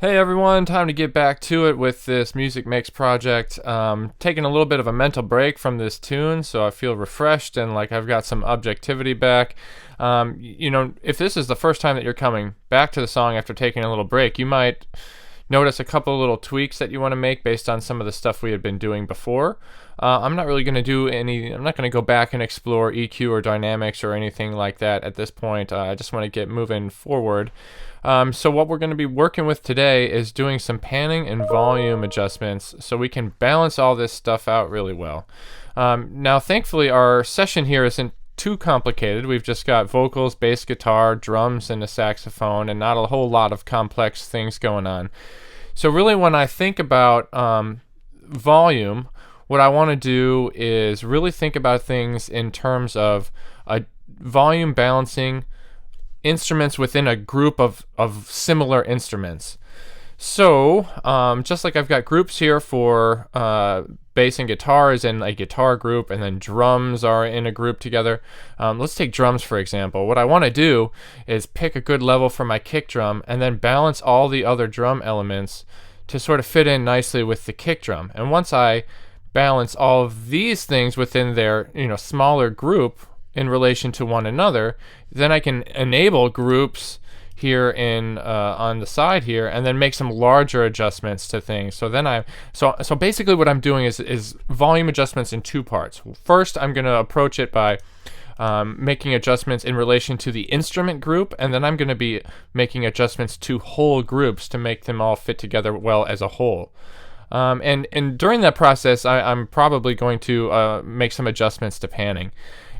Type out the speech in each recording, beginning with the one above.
Hey everyone, time to get back to it with this Music Makes project. Taking a little bit of a mental break from this tune, so I feel refreshed and like I've got some objectivity back. If this is the first time that you're coming back to the song after taking a little break, you might notice a couple of little tweaks that you want to make based on some of the stuff we had been doing before. I'm not really going to I'm not going to go back and explore EQ or dynamics or anything like that at this point. I just want to get moving forward. So what we're going to be working with today is doing some panning and volume adjustments so we can balance all this stuff out really well. Now, thankfully, our session here isn't too complicated. We've just got vocals, bass guitar, drums, and a saxophone, and not a whole lot of complex things going on. So really, when I think about volume, what I want to do is really think about things in terms of a volume balancing instruments within a group of similar instruments. So just like I've got groups here for bass and guitar is in a guitar group, and then drums are in a group together. Let's take drums for example. What I want to do is pick a good level for my kick drum and then balance all the other drum elements to sort of fit in nicely with the kick drum. And once I balance all of these things within their smaller group in relation to one another, then I can enable groups here in on the side here, and then make some larger adjustments to things. So then so basically what I'm doing is volume adjustments in two parts. First, I'm going to approach it by making adjustments in relation to the instrument group, and then I'm going to be making adjustments to whole groups to make them all fit together well as a whole. And during that process, I'm probably going to make some adjustments to panning.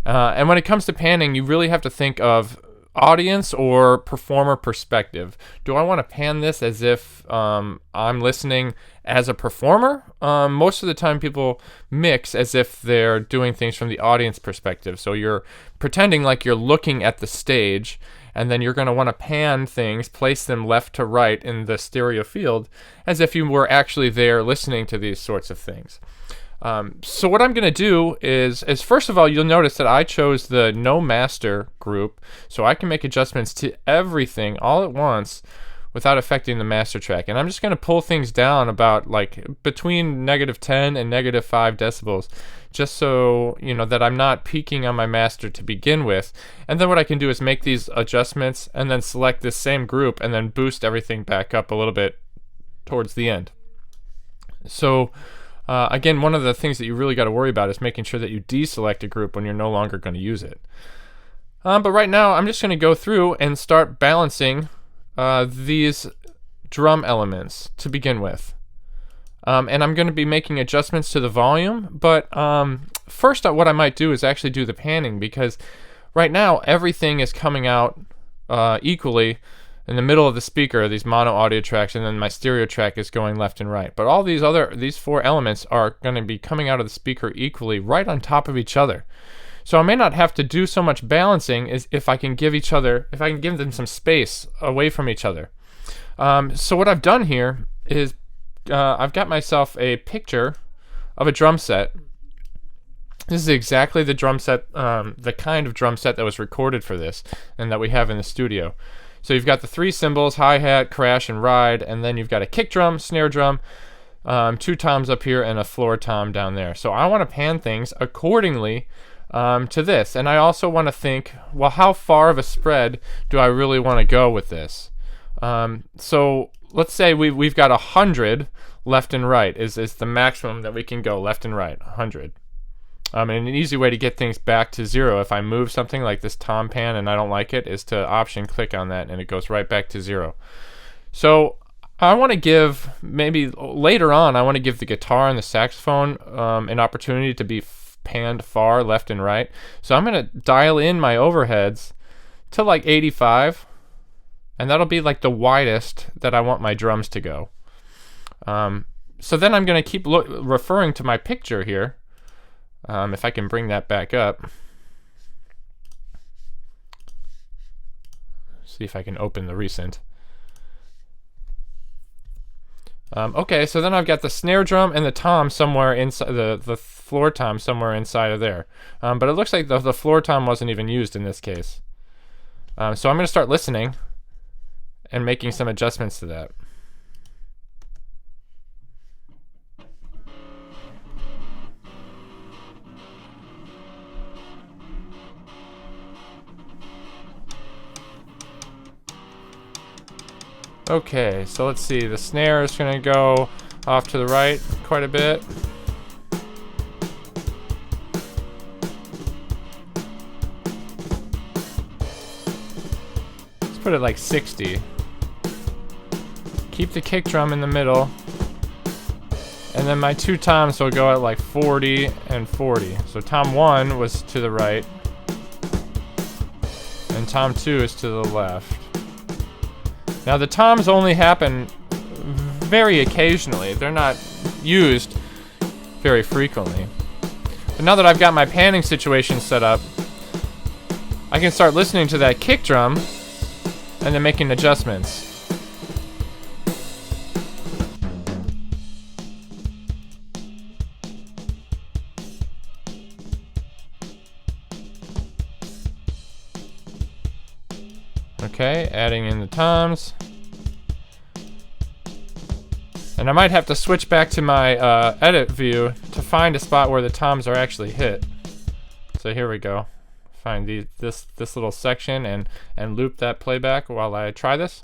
And when it comes to panning, you really have to think of audience or performer perspective. Do I want to pan this as if I'm listening as a performer? Most of the time people mix as if they're doing things from the audience perspective. So you're pretending like you're looking at the stage, and then you're going to want to pan things, place them left to right in the stereo field as if you were actually there listening to these sorts of things. So what I'm going to do is first of all, you'll notice that I chose the no master group, so I can make adjustments to everything all at once without affecting the master track. And I'm just going to pull things down about like between -10 and -5 decibels, just so that I'm not peaking on my master to begin with. And then what I can do is make these adjustments and then select this same group and then boost everything back up a little bit towards the end. So again, one of the things that you really got to worry about is making sure that you deselect a group when you're no longer going to use it. But right now, I'm just going to go through and start balancing these drum elements to begin with. And I'm going to be making adjustments to the volume, but first what I might do is actually do the panning, because right now everything is coming out equally in the middle of the speaker, these mono audio tracks, and then my stereo track is going left and right. But all these four elements are going to be coming out of the speaker equally right on top of each other. So I may not have to do so much balancing as if I can give them some space away from each other. So what I've done here is I've got myself a picture of a drum set. This is exactly the drum set, the kind of drum set that was recorded for this and that we have in the studio. So you've got the three cymbals, hi-hat, crash, and ride, and then you've got a kick drum, snare drum, two toms up here, and a floor tom down there. So I want to pan things accordingly to this. And I also want to think, well, how far of a spread do I really want to go with this? So let's say we've got 100 left and right is the maximum that we can go left and right, 100. And an easy way to get things back to 0 if I move something like this tom pan and I don't like it is to option click on that and it goes right back to 0. So I want to give, maybe later on, I want to give the guitar and the saxophone an opportunity to be panned far left and right. So I'm going to dial in my overheads to like 85, and that'll be like the widest that I want my drums to go. So then I'm going to keep referring to my picture here. If I can bring that back up. See if I can open the recent. Okay, so then I've got the snare drum and the tom somewhere inside, the floor tom somewhere inside of there. But it looks like the floor tom wasn't even used in this case. So I'm going to start listening and making some adjustments to that. Okay, so let's see. The snare is going to go off to the right quite a bit. Let's put it like 60. Keep the kick drum in the middle. And then my two toms will go at like 40 and 40. So tom 1 was to the right. And tom 2 is to the left. Now the toms only happen very occasionally. They're not used very frequently. But now that I've got my panning situation set up, I can start listening to that kick drum and then making adjustments. Okay, adding in the toms. And I might have to switch back to my edit view to find a spot where the toms are actually hit. So here we go. Find this little section and loop that playback while I try this.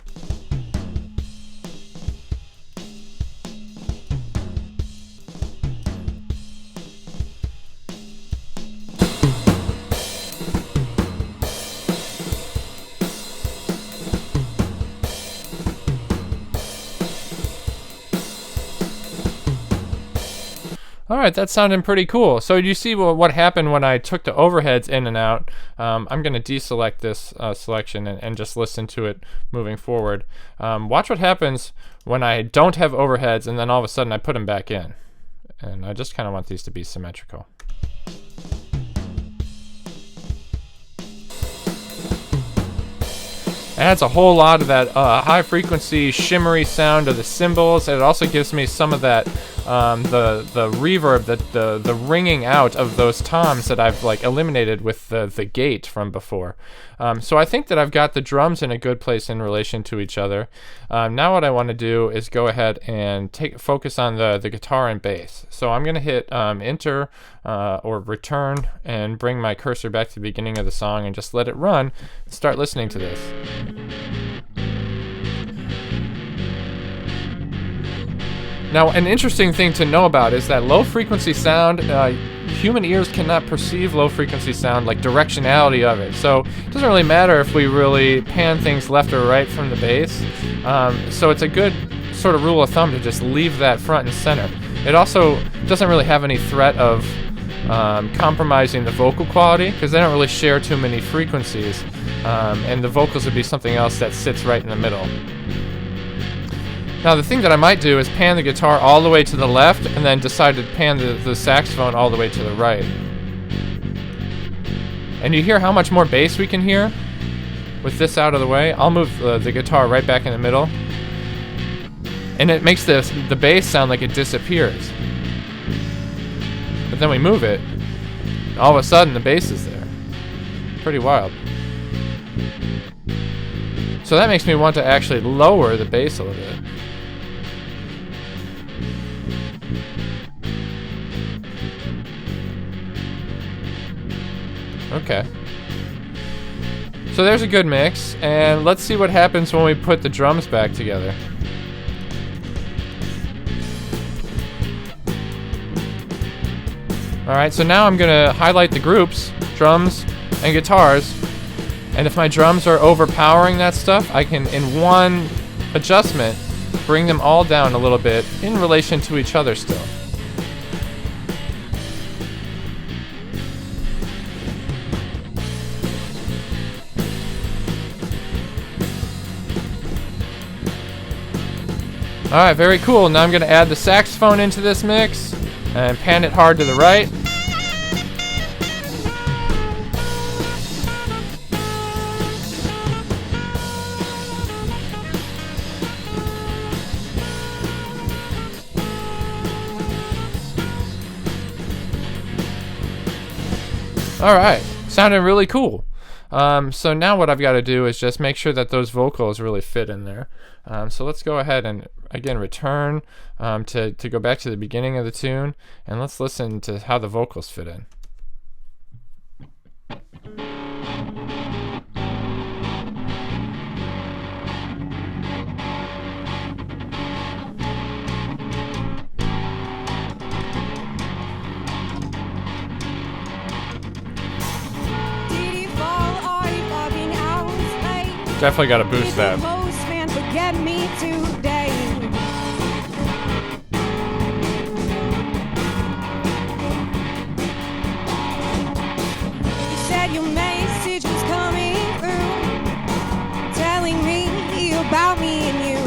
Alright, that sounded pretty cool. So you see what happened when I took the overheads in and out. I'm going to deselect this selection and just listen to it moving forward. Watch what happens when I don't have overheads and then all of a sudden I put them back in. And I just kind of want these to be symmetrical. It adds a whole lot of that high frequency shimmery sound of the cymbals. It also gives me some of that the reverb, the ringing out of those toms that I've like eliminated with the gate from before. So I think that I've got the drums in a good place in relation to each other. Now what I want to do is go ahead and focus on the guitar and bass. So I'm going to hit enter or return and bring my cursor back to the beginning of the song and just let it run and start listening to this. Now, an interesting thing to know about is that low frequency sound, human ears cannot perceive low frequency sound, like directionality of it. So it doesn't really matter if we really pan things left or right from the bass. So it's a good sort of rule of thumb to just leave that front and center. It also doesn't really have any threat of compromising the vocal quality because they don't really share too many frequencies. And the vocals would be something else that sits right in the middle. Now the thing that I might do is pan the guitar all the way to the left and then decide to pan the saxophone all the way to the right. And you hear how much more bass we can hear with this out of the way. I'll move the guitar right back in the middle. And it makes the bass sound like it disappears. But then we move it, and all of a sudden the bass is there. Pretty wild. So that makes me want to actually lower the bass a little bit. Okay. So there's a good mix, and let's see what happens when we put the drums back together. Alright, so now I'm going to highlight the groups, drums and guitars, and if my drums are overpowering that stuff, I can, in one adjustment, bring them all down a little bit in relation to each other still. Alright, very cool. Now I'm going to add the saxophone into this mix and pan it hard to the right. Alright, sounded really cool. So now what I've got to do is just make sure that those vocals really fit in there. So let's go ahead and again return to go back to the beginning of the tune, and let's listen to how the vocals fit in. Definitely got to boost that. Postman forget me today. You said your message was coming through, telling me about me and you.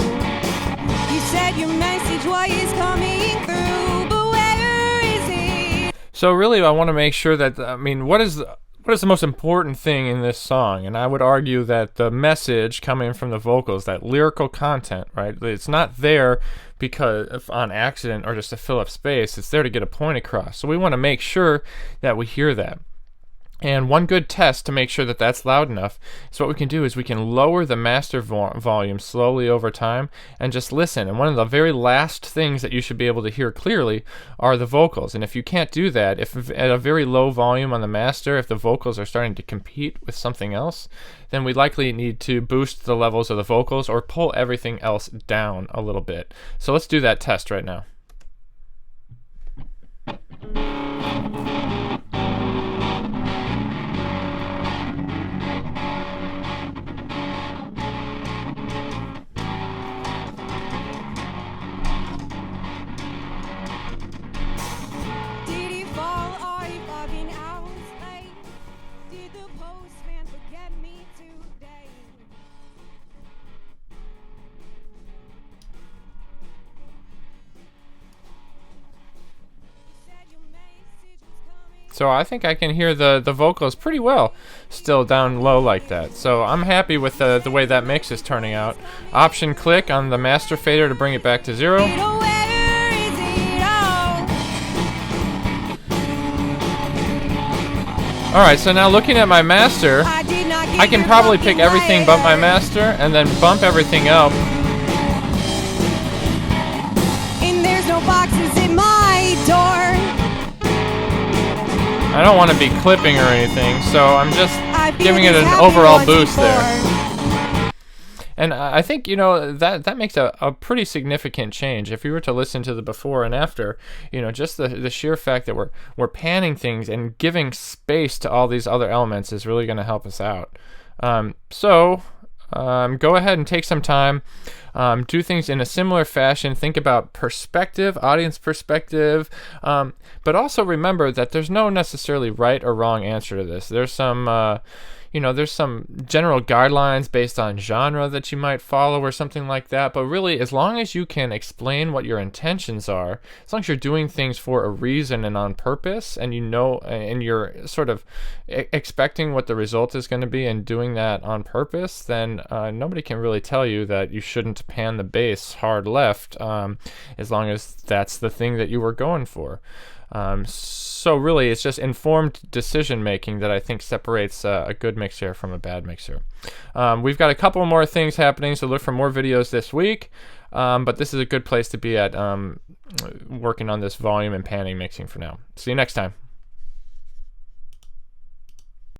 You said your message was coming through, but where is it? So really, I want to make sure that, I mean, what is the most important thing in this song? And I would argue that the message coming from the vocals, that lyrical content, right? It's not there because on accident or just to fill up space. It's there to get a point across. So we want to make sure that we hear that. And one good test to make sure that that's loud enough is what we can do is we can lower the master volume slowly over time and just listen. And one of the very last things that you should be able to hear clearly are the vocals. And if you can't do that, if at a very low volume on the master, if the vocals are starting to compete with something else, then we likely need to boost the levels of the vocals or pull everything else down a little bit. So let's do that test right now. So I think I can hear the vocals pretty well still down low like that. So I'm happy with the way that mix is turning out. Option click on the master fader to bring it back to 0. Alright, so now looking at my master, I can probably pick everything but my master and then bump everything up. And there's no boxes in my door. I don't want to be clipping or anything, so I'm just giving it an overall boost there. And I think, you know, that makes a pretty significant change. If you were to listen to the before and after, you know, just the sheer fact that we're panning things and giving space to all these other elements is really going to help us out. Go ahead and take some time, do things in a similar fashion. Think about perspective, audience perspective, but also remember that there's no necessarily right or wrong answer to this. There's some there's some general guidelines based on genre that you might follow or something like that, but really, as long as you can explain what your intentions are, as long as you're doing things for a reason and on purpose, and you know, and you're sort of expecting what the result is going to be and doing that on purpose, then nobody can really tell you that you shouldn't pan the bass hard left, as long as that's the thing that you were going for. So really, it's just informed decision making that I think separates a good mixer from a bad mixer. We've got a couple more things happening, so look for more videos this week. But this is a good place to be at working on this volume and panning mixing for now. See you next time.